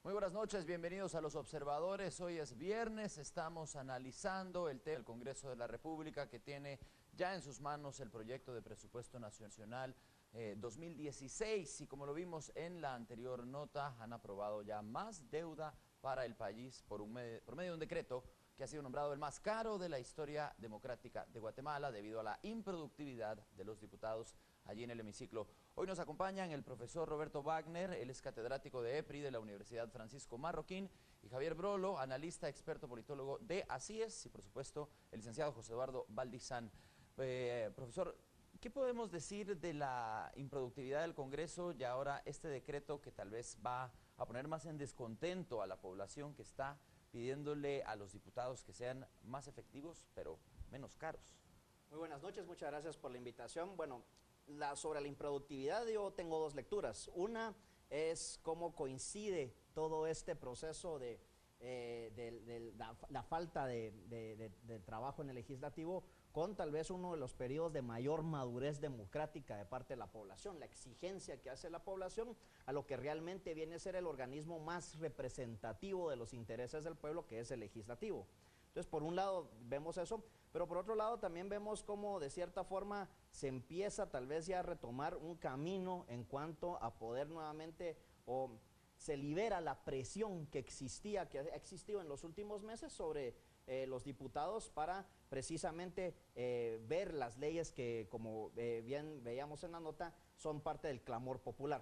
Muy buenas noches, bienvenidos a Los Observadores. Hoy es viernes, estamos analizando el tema del Congreso de la República que tiene ya en sus manos el proyecto de presupuesto nacional 2016 y como lo vimos en la anterior nota, han aprobado ya más deuda para el país por medio de un decreto que ha sido nombrado el más caro de la historia democrática de Guatemala debido a la improductividad de los diputados allí en el hemiciclo. Hoy nos acompañan el profesor Roberto Wagner, él es catedrático de EPRI de la Universidad Francisco Marroquín, y Javier Brolo, analista, experto politólogo de ACIES, y por supuesto el licenciado José Eduardo Valdizán. Profesor, ¿qué podemos decir de la improductividad del Congreso y ahora este decreto que tal vez va a poner más en descontento a la población que está pidiéndole a los diputados que sean más efectivos, pero menos caros? Muy buenas noches, muchas gracias por la invitación. Bueno, sobre la improductividad yo tengo dos lecturas. Una es cómo coincide todo este proceso de la falta de trabajo en el legislativo con tal vez uno de los periodos de mayor madurez democrática de parte de la población, la exigencia que hace la población a lo que realmente viene a ser el organismo más representativo de los intereses del pueblo, que es el legislativo. Entonces, por un lado vemos eso, pero por otro lado también vemos cómo de cierta forma se empieza tal vez ya a retomar un camino en cuanto a poder nuevamente, o se libera la presión que existía, que ha existido en los últimos meses sobre los diputados para precisamente ver las leyes que, como bien veíamos en la nota, son parte del clamor popular.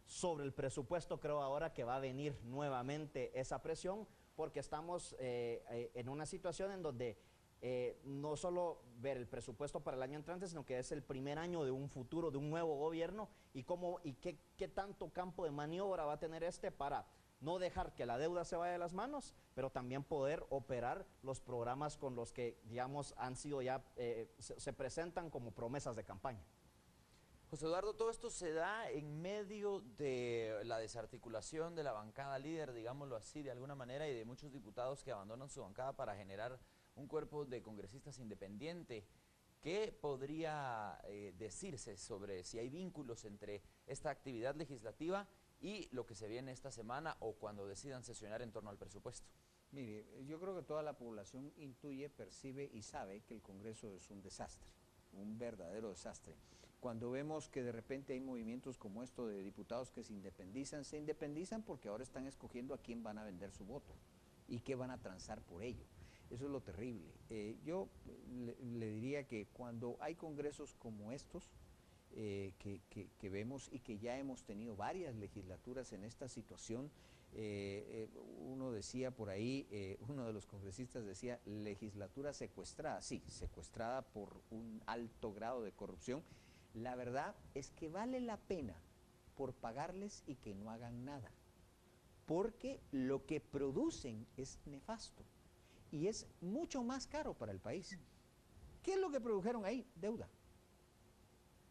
Sobre el presupuesto creo ahora que va a venir nuevamente esa presión, porque estamos en una situación en donde no solo ver el presupuesto para el año entrante, sino que es el primer año de un futuro, de un nuevo gobierno, y qué tanto campo de maniobra va a tener para no dejar que la deuda se vaya de las manos, pero también poder operar los programas con los que, digamos, han sido ya, se presentan como promesas de campaña. José Eduardo, todo esto se da en medio de la desarticulación de la bancada líder, digámoslo así, de alguna manera, y de muchos diputados que abandonan su bancada para generar un cuerpo de congresistas independiente. ¿Qué podría decirse sobre si hay vínculos entre esta actividad legislativa y lo que se viene esta semana o cuando decidan sesionar en torno al presupuesto? Mire, yo creo que toda la población intuye, percibe y sabe que el Congreso es un desastre, un verdadero desastre. Cuando vemos que de repente hay movimientos como esto de diputados que se independizan porque ahora están escogiendo a quién van a vender su voto y qué van a transar por ello. Eso es lo terrible. Yo le diría que cuando hay congresos como estos, que vemos y que ya hemos tenido varias legislaturas en esta situación, uno decía por ahí, uno de los congresistas decía, legislatura secuestrada, sí, secuestrada por un alto grado de corrupción. La verdad es que vale la pena por pagarles y que no hagan nada, porque lo que producen es nefasto y es mucho más caro para el país. ¿Qué es lo que produjeron ahí? Deuda.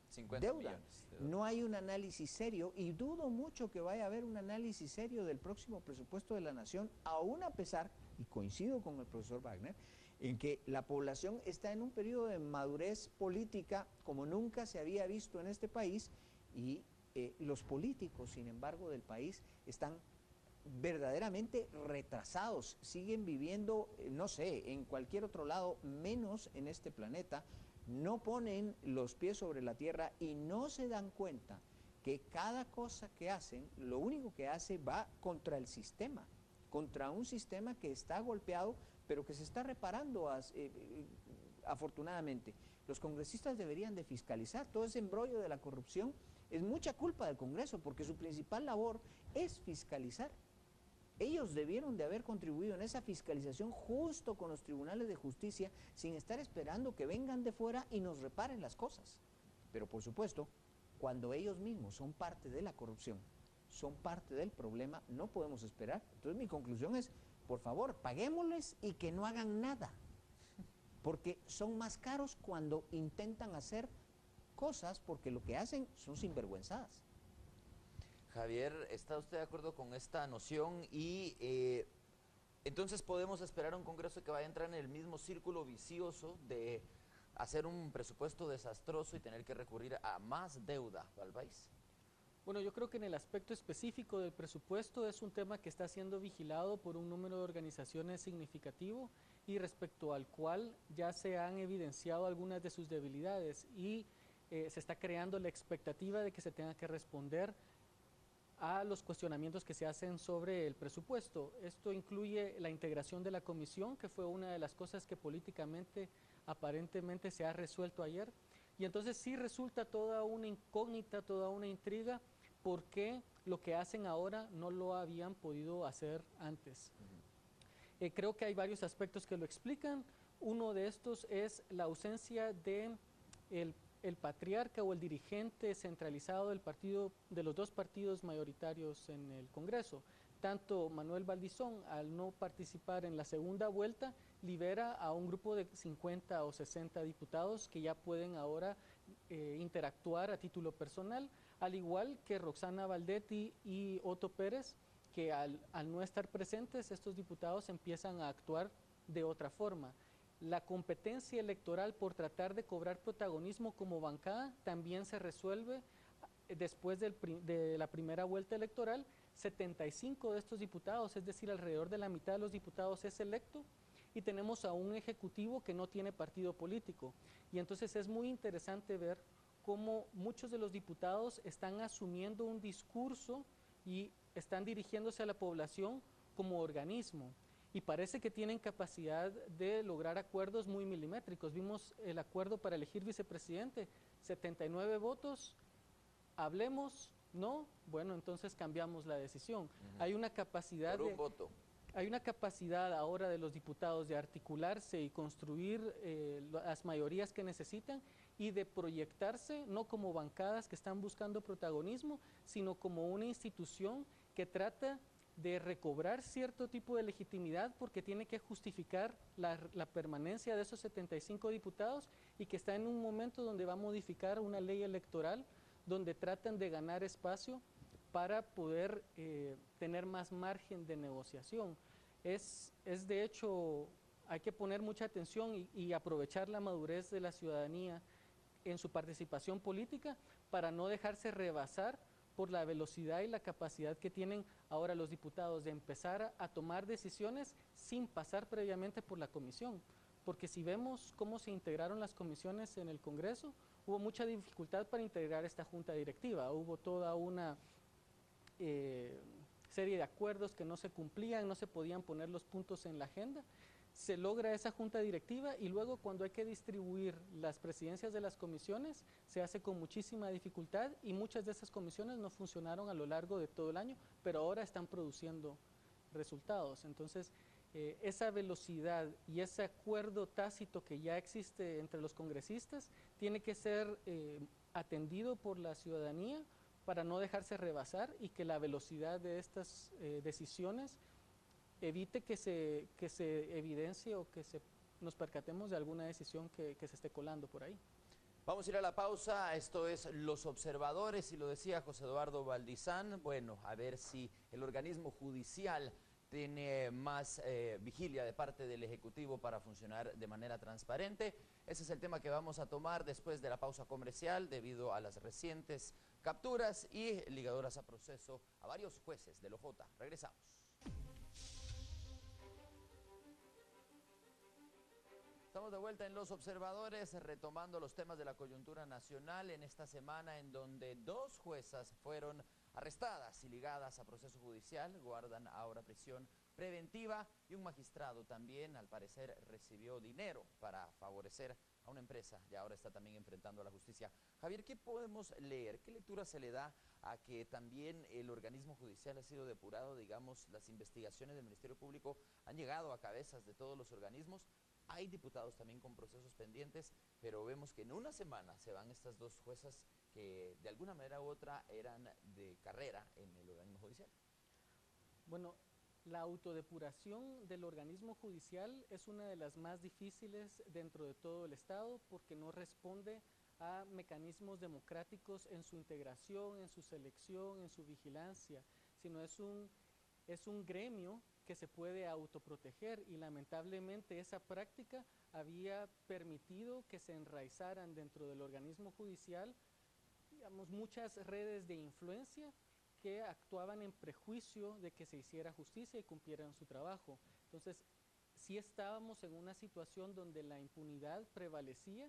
50 deuda. millones de dólares. No hay un análisis serio y dudo mucho que vaya a haber un análisis serio del próximo presupuesto de la nación, aún a pesar, y coincido con el profesor Wagner, en que la población está en un periodo de madurez política como nunca se había visto en este país y los políticos, sin embargo, del país están verdaderamente retrasados, siguen viviendo, no sé, en cualquier otro lado, menos en este planeta, no ponen los pies sobre la tierra y no se dan cuenta que cada cosa que hacen, lo único que hace va contra el sistema, contra un sistema que está golpeado, pero que se está reparando afortunadamente. Los congresistas deberían de fiscalizar todo ese embrollo de la corrupción. Es mucha culpa del Congreso porque su principal labor es fiscalizar. Ellos debieron de haber contribuido en esa fiscalización justo con los tribunales de justicia, sin estar esperando que vengan de fuera y nos reparen las cosas. Pero por supuesto, cuando ellos mismos son parte de la corrupción, son parte del problema, no podemos esperar. Entonces mi conclusión es, por favor, paguémosles y que no hagan nada, porque son más caros cuando intentan hacer cosas, porque lo que hacen son sinvergüenzadas. Javier, ¿está usted de acuerdo con esta noción? Y entonces podemos esperar un Congreso que vaya a entrar en el mismo círculo vicioso de hacer un presupuesto desastroso y tener que recurrir a más deuda al país. Bueno, yo creo que en el aspecto específico del presupuesto es un tema que está siendo vigilado por un número de organizaciones significativo y respecto al cual ya se han evidenciado algunas de sus debilidades y se está creando la expectativa de que se tenga que responder a los cuestionamientos que se hacen sobre el presupuesto. Esto incluye la integración de la comisión, que fue una de las cosas que políticamente aparentemente se ha resuelto ayer, y entonces sí resulta toda una incógnita, toda una intriga, por qué lo que hacen ahora no lo habían podido hacer antes. Creo que hay varios aspectos que lo explican. Uno de estos es la ausencia de el patriarca o el dirigente centralizado del partido, de los dos partidos mayoritarios en el Congreso. Tanto Manuel Valdizón, al no participar en la segunda vuelta, libera a un grupo de 50 o 60 diputados que ya pueden ahora interactuar a título personal, al igual que Roxana Valdetti y Otto Pérez, que al no estar presentes, estos diputados empiezan a actuar de otra forma. La competencia electoral por tratar de cobrar protagonismo como bancada también se resuelve después de la primera vuelta electoral. 75 de estos diputados, es decir, alrededor de la mitad de los diputados es electo, y tenemos a un ejecutivo que no tiene partido político. Y entonces es muy interesante ver cómo muchos de los diputados están asumiendo un discurso y están dirigiéndose a la población como organismo. Y parece que tienen capacidad de lograr acuerdos muy milimétricos. Vimos el acuerdo para elegir vicepresidente, 79 votos, hablemos, no, bueno, entonces cambiamos la decisión. Hay una capacidad por un voto. Hay una capacidad ahora de los diputados de articularse y construir las mayorías que necesitan y de proyectarse no como bancadas que están buscando protagonismo, sino como una institución que trata de recobrar cierto tipo de legitimidad porque tiene que justificar la permanencia de esos 75 diputados y que está en un momento donde va a modificar una ley electoral donde tratan de ganar espacio para poder tener más margen de negociación. Es de hecho, hay que poner mucha atención y aprovechar la madurez de la ciudadanía en su participación política para no dejarse rebasar por la velocidad y la capacidad que tienen ahora los diputados de empezar a tomar decisiones sin pasar previamente por la comisión. Porque si vemos cómo se integraron las comisiones en el Congreso, hubo mucha dificultad para integrar esta junta directiva, hubo toda una serie de acuerdos que no se cumplían, no se podían poner los puntos en la agenda. Se logra esa junta directiva y luego cuando hay que distribuir las presidencias de las comisiones se hace con muchísima dificultad y muchas de esas comisiones no funcionaron a lo largo de todo el año, pero ahora están produciendo resultados. Entonces, esa velocidad y ese acuerdo tácito que ya existe entre los congresistas tiene que ser atendido por la ciudadanía para no dejarse rebasar y que la velocidad de estas decisiones evite que se evidencie o que nos percatemos de alguna decisión que se esté colando por ahí. Vamos a ir a la pausa. Esto es Los Observadores y lo decía José Eduardo Valdizán. Bueno, a ver si el organismo judicial tiene más vigilia de parte del Ejecutivo para funcionar de manera transparente. Ese es el tema que vamos a tomar después de la pausa comercial debido a las recientes capturas y ligaduras a proceso a varios jueces del OJ. Regresamos. Estamos de vuelta en Los Observadores, retomando los temas de la coyuntura nacional en esta semana en donde dos juezas fueron arrestadas y ligadas a proceso judicial, guardan ahora prisión preventiva y un magistrado también, al parecer, recibió dinero para favorecer a una empresa y ahora está también enfrentando a la justicia. Javier, ¿qué podemos leer? ¿Qué lectura se le da a que también el organismo judicial ha sido depurado? Digamos, las investigaciones del Ministerio Público han llegado a cabezas de todos los organismos. Hay diputados también con procesos pendientes, pero vemos que en una semana se van estas dos juezas que de alguna manera u otra eran de carrera en el organismo judicial. Bueno, la autodepuración del organismo judicial es una de las más difíciles dentro de todo el Estado porque no responde a mecanismos democráticos en su integración, en su selección, en su vigilancia, sino es un gremio que se puede autoproteger y lamentablemente esa práctica había permitido que se enraizaran dentro del organismo judicial digamos, muchas redes de influencia que actuaban en prejuicio de que se hiciera justicia y cumplieran su trabajo. Entonces, sí estábamos en una situación donde la impunidad prevalecía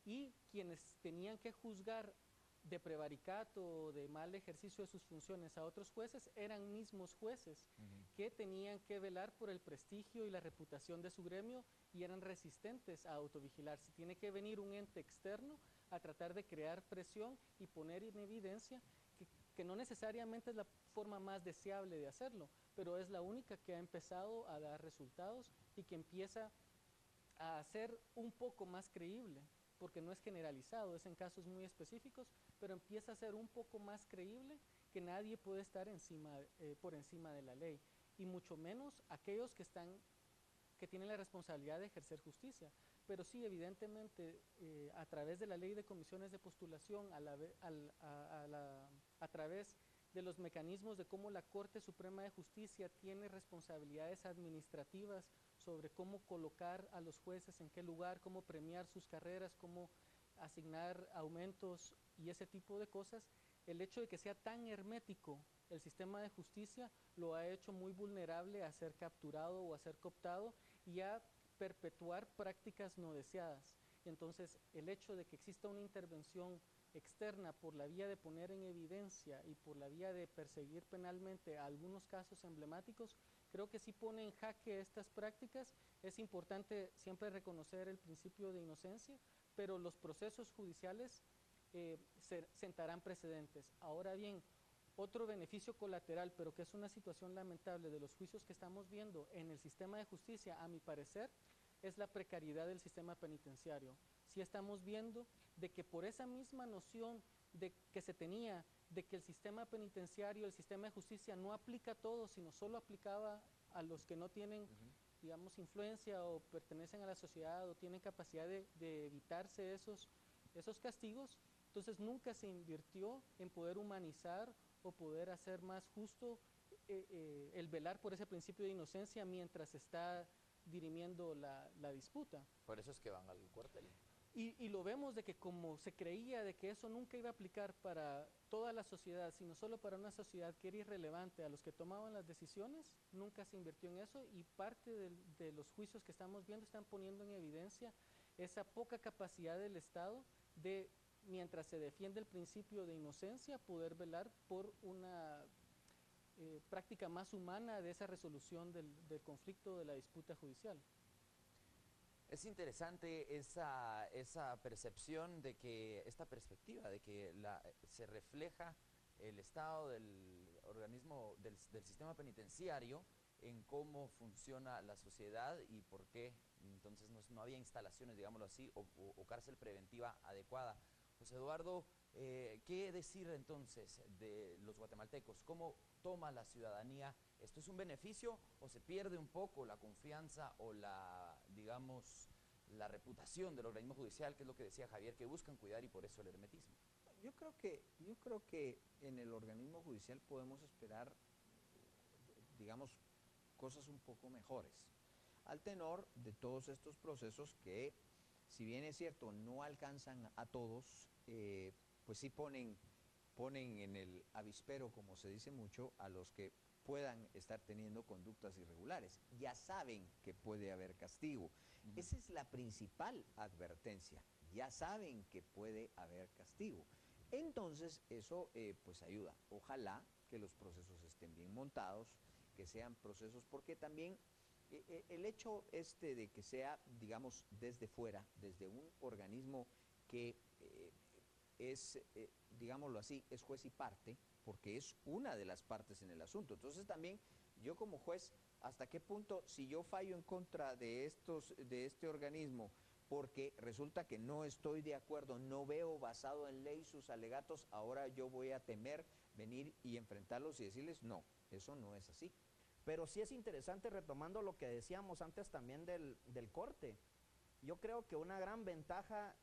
y quienes tenían que juzgar de prevaricato o de mal ejercicio de sus funciones a otros jueces eran mismos jueces que tenían que velar por el prestigio y la reputación de su gremio y eran resistentes a autovigilarse. Tiene que venir un ente externo a tratar de crear presión y poner en evidencia que no necesariamente es la forma más deseable de hacerlo, pero es la única que ha empezado a dar resultados y que empieza a ser un poco más creíble, porque no es generalizado, es en casos muy específicos, pero empieza a ser un poco más creíble que nadie puede estar por encima de la ley, y mucho menos aquellos que tienen la responsabilidad de ejercer justicia. Pero sí, evidentemente, a través de la ley de comisiones de postulación, a través de los mecanismos de cómo la Corte Suprema de Justicia tiene responsabilidades administrativas sobre cómo colocar a los jueces en qué lugar, cómo premiar sus carreras, cómo asignar aumentos y ese tipo de cosas, el hecho de que sea tan hermético el sistema de justicia lo ha hecho muy vulnerable a ser capturado o a ser cooptado y a perpetuar prácticas no deseadas. Entonces, el hecho de que exista una intervención externa por la vía de poner en evidencia y por la vía de perseguir penalmente a algunos casos emblemáticos, creo que sí pone en jaque estas prácticas. Es importante siempre reconocer el principio de inocencia, pero los procesos judiciales sentarán precedentes. Ahora bien, otro beneficio colateral, pero que es una situación lamentable de los juicios que estamos viendo en el sistema de justicia, a mi parecer, es la precariedad del sistema penitenciario. Sí estamos viendo de que por esa misma noción de que se tenía de que el sistema penitenciario, el sistema de justicia no aplica a todos, sino solo aplicaba a los que no tienen, digamos, influencia o pertenecen a la sociedad o tienen capacidad de evitarse esos castigos, entonces nunca se invirtió en poder humanizar o poder hacer más justo el velar por ese principio de inocencia mientras está dirimiendo la disputa. Por eso es que van al cuartel. Y lo vemos de que como se creía de que eso nunca iba a aplicar para toda la sociedad, sino solo para una sociedad que era irrelevante a los que tomaban las decisiones, nunca se invirtió en eso y parte de los juicios que estamos viendo están poniendo en evidencia esa poca capacidad del Estado de, mientras se defiende el principio de inocencia, poder velar por una práctica más humana de esa resolución del conflicto, de la disputa judicial. Es interesante esa percepción de que, esta perspectiva de que se refleja el estado del organismo, del sistema penitenciario en cómo funciona la sociedad y por qué entonces no había instalaciones, digámoslo así, o cárcel preventiva adecuada. José Eduardo, ¿qué decir entonces de los guatemaltecos? ¿Cómo toma la ciudadanía? ¿Esto es un beneficio o se pierde un poco la confianza o digamos, la reputación del organismo judicial, que es lo que decía Javier, que buscan cuidar y por eso el hermetismo? Yo creo que en el organismo judicial podemos esperar, digamos, cosas un poco mejores, al tenor de todos estos procesos que, si bien es cierto, no alcanzan a todos, pues sí ponen en el avispero, como se dice mucho, a los que puedan estar teniendo conductas irregulares. Ya saben que puede haber castigo. Esa es la principal advertencia. Ya saben que puede haber castigo. Entonces, eso pues ayuda. Ojalá que los procesos estén bien montados, que sean procesos, porque también el hecho de que sea, digamos, desde fuera, desde un organismo que es, digámoslo así, es juez y parte, porque es una de las partes en el asunto. Entonces también yo como juez, ¿hasta qué punto, si yo fallo en contra de este organismo, porque resulta que no estoy de acuerdo, no veo basado en ley sus alegatos, ahora yo voy a temer venir y enfrentarlos y decirles, no, eso no es así? Pero sí es interesante, retomando lo que decíamos antes también del corte. Yo creo que una gran ventaja,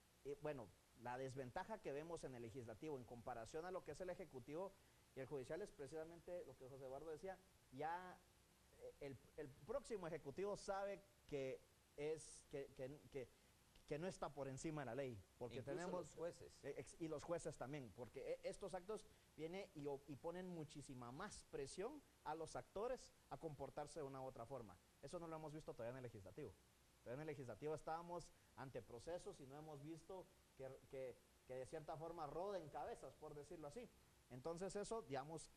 bueno, la desventaja que vemos en el legislativo en comparación a lo que es el ejecutivo y el judicial es precisamente lo que José Eduardo decía. Ya el próximo ejecutivo sabe que que no está por encima de la ley, porque Incluso tenemos los jueces. y los jueces también, porque estos actos vienen y ponen muchísima más presión a los actores a comportarse de una u otra forma. Eso no lo hemos visto todavía en el legislativo. Todavía en el legislativo estábamos ante procesos y no hemos visto que de cierta forma roden cabezas, por decirlo así. Entonces eso, digamos,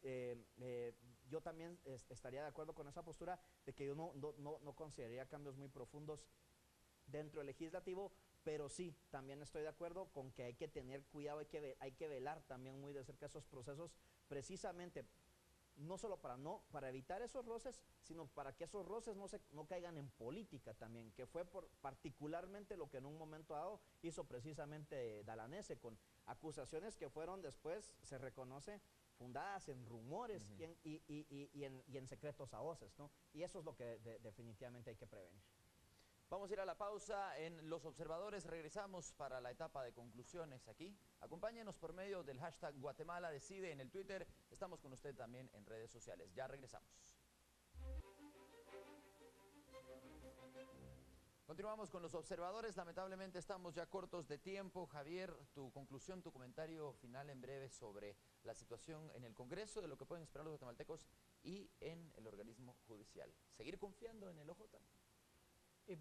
yo también estaría de acuerdo con esa postura de que yo no consideraría cambios muy profundos dentro del legislativo, pero sí, también estoy de acuerdo con que hay que tener cuidado, hay que velar también muy de cerca esos procesos, precisamente no solo para evitar esos roces, sino para que esos roces no caigan en política también, que fue particularmente lo que en un momento dado hizo precisamente Dalanese, con acusaciones que fueron después, se reconoce, fundadas en rumores y en secretos a voces, ¿no? Y eso es lo que definitivamente hay que prevenir. Vamos a ir a la pausa en Los Observadores. Regresamos para la etapa de conclusiones aquí. Acompáñenos por medio del hashtag Guatemala Decide en el Twitter. Estamos con usted también en redes sociales. Ya regresamos. Continuamos con Los Observadores. Lamentablemente estamos ya cortos de tiempo. Javier, tu conclusión, tu comentario final en breve sobre la situación en el Congreso, de lo que pueden esperar los guatemaltecos y en el organismo judicial. ¿Seguir confiando en el OJ?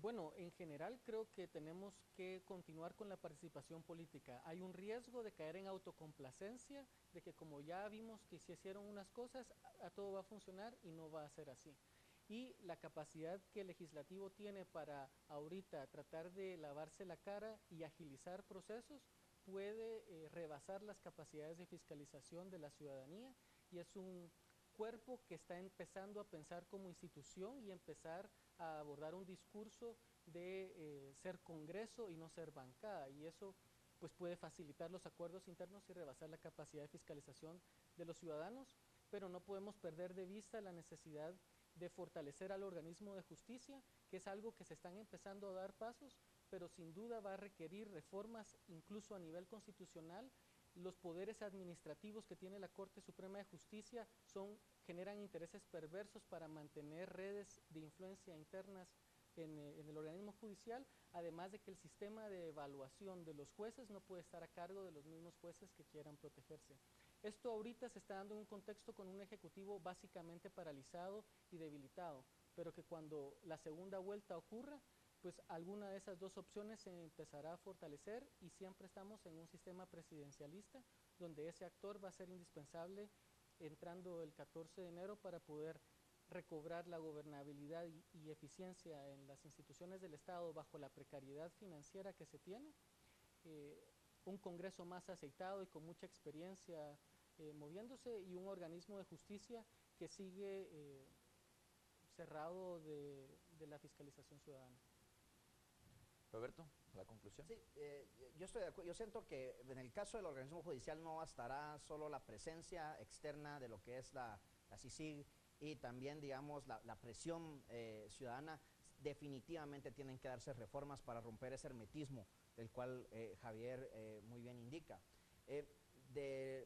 Bueno, en general creo que tenemos que continuar con la participación política. Hay un riesgo de caer en autocomplacencia, de que como ya vimos que se hicieron unas cosas, a todo va a funcionar y no va a ser así. Y la capacidad que el legislativo tiene para ahorita tratar de lavarse la cara y agilizar procesos puede rebasar las capacidades de fiscalización de la ciudadanía, y es un cuerpo que está empezando a pensar como institución y empezar a abordar un discurso de ser Congreso y no ser bancada, y eso pues puede facilitar los acuerdos internos y rebasar la capacidad de fiscalización de los ciudadanos, pero no podemos perder de vista la necesidad de fortalecer al organismo de justicia, que es algo que se están empezando a dar pasos, pero sin duda va a requerir reformas incluso a nivel constitucional. Los poderes administrativos que tiene la Corte Suprema de Justicia generan intereses perversos para mantener redes de influencia internas en el organismo judicial, además de que el sistema de evaluación de los jueces no puede estar a cargo de los mismos jueces que quieran protegerse. Esto ahorita se está dando en un contexto con un ejecutivo básicamente paralizado y debilitado, pero que cuando la segunda vuelta ocurra, pues alguna de esas dos opciones se empezará a fortalecer, y siempre estamos en un sistema presidencialista donde ese actor va a ser indispensable entrando el 14 de enero para poder recobrar la gobernabilidad y eficiencia en las instituciones del Estado bajo la precariedad financiera que se tiene, un Congreso más aceitado y con mucha experiencia moviéndose, y un organismo de justicia que sigue cerrado de la fiscalización ciudadana. Roberto, la conclusión. Sí, yo estoy de acuerdo. Yo siento que en el caso del organismo judicial no bastará solo la presencia externa de lo que es la CICIG y también, digamos, la presión ciudadana. Definitivamente tienen que darse reformas para romper ese hermetismo del cual Javier muy bien indica.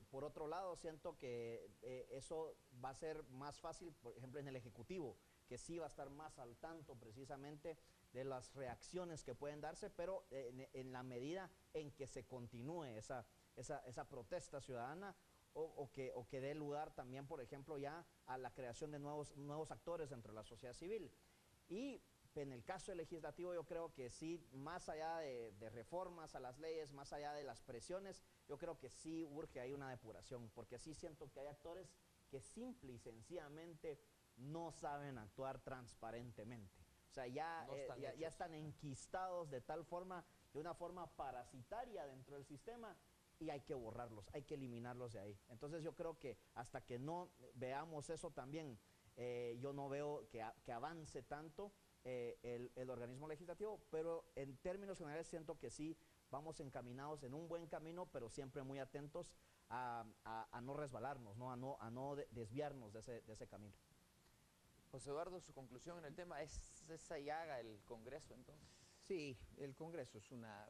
Por otro lado, siento que eso va a ser más fácil, por ejemplo, en el Ejecutivo, que sí va a estar más al tanto precisamente de las reacciones que pueden darse, pero en la medida en que se continúe esa protesta ciudadana o que dé lugar también, por ejemplo, ya a la creación de nuevos actores dentro de la sociedad civil. Y en el caso del legislativo yo creo que sí, más allá de reformas a las leyes, más allá de las presiones, yo creo que sí urge ahí una depuración, porque sí siento que hay actores que simple y sencillamente no saben actuar transparentemente. O sea, ya están enquistados de una forma parasitaria dentro del sistema, y hay que borrarlos, hay que eliminarlos de ahí. Entonces yo creo que hasta que no veamos eso también, yo no veo que avance tanto el organismo legislativo, pero en términos generales siento que sí vamos encaminados en un buen camino, pero siempre muy atentos a no resbalarnos, ¿no? A no desviarnos de ese camino. José Eduardo, su conclusión en el tema, ¿es esa llaga el Congreso entonces? Sí, el Congreso es una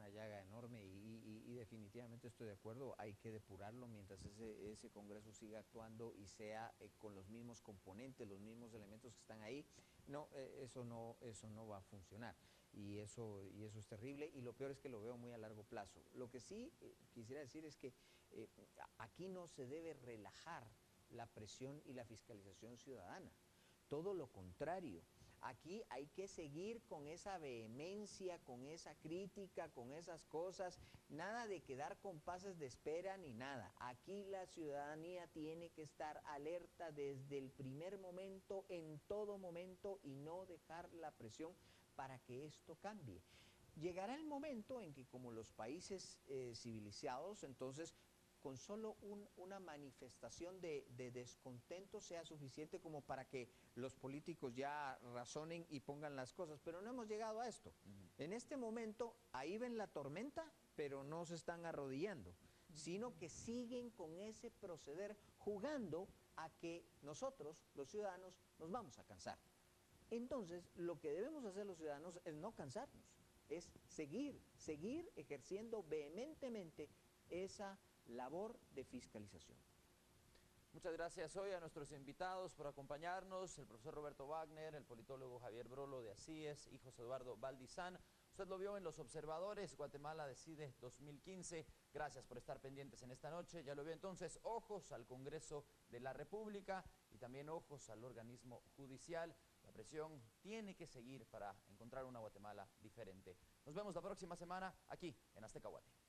llaga enorme y definitivamente estoy de acuerdo, hay que depurarlo mientras ese Congreso siga actuando y sea con los mismos componentes, los mismos elementos que están ahí. No, eso no va a funcionar. y eso es terrible, y lo peor es que lo veo muy a largo plazo. Lo que sí quisiera decir es que aquí no se debe relajar la presión y la fiscalización ciudadana, todo lo contrario. Aquí hay que seguir con esa vehemencia, con esa crítica, con esas cosas, nada de quedar con pases de espera ni nada. Aquí la ciudadanía tiene que estar alerta desde el primer momento, en todo momento, y no dejar la presión para que esto cambie. Llegará el momento en que, como los países civilizados, entonces con solo una manifestación de descontento sea suficiente como para que los políticos ya razonen y pongan las cosas, pero no hemos llegado a esto. En este momento, ahí ven la tormenta, pero no se están arrodillando, sino que siguen con ese proceder, jugando a que nosotros, los ciudadanos, nos vamos a cansar. Entonces, lo que debemos hacer los ciudadanos es no cansarnos, es seguir ejerciendo vehementemente esa labor de fiscalización. Muchas gracias hoy a nuestros invitados por acompañarnos, el profesor Roberto Wagner, el politólogo Javier Brolo de ACIES y José Eduardo Valdizán. Usted lo vio en Los Observadores, Guatemala Decide 2015. Gracias por estar pendientes en esta noche. Ya lo vio entonces, ojos al Congreso de la República y también ojos al organismo judicial. La presión tiene que seguir para encontrar una Guatemala diferente. Nos vemos la próxima semana aquí en Azteca Guate.